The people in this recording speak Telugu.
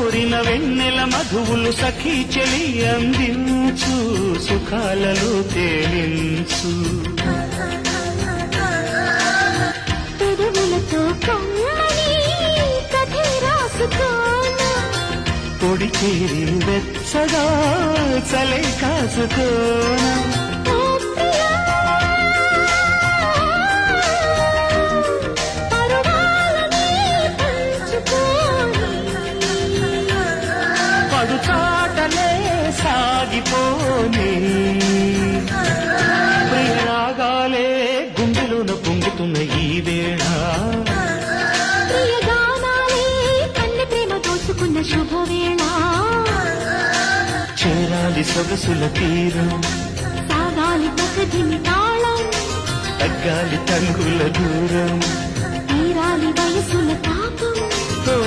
కోరిన వెన్నెల మధువులు సఖీ చెలి అందించు సుఖాలలో తేలించు పెదవులతో కమ్మని కథే రాసుకోనా పొడి చేరి వెచ్చగా చలే కాసుకోనా పడుచాటలే సాగిపోని ప్రియరాగాలే గుండెలోన పొంగుతున్న ఈ వేళ ప్రియగానాలే కన్నె ప్రేమ దోచుకున్న శుభవేళ చేరాలి సొగసుల తీరం సాగాలి ప్రకృతిని తాళం తగ్గాలి తంగుల దూరం తీరాలి వయసుల తాపం ఓ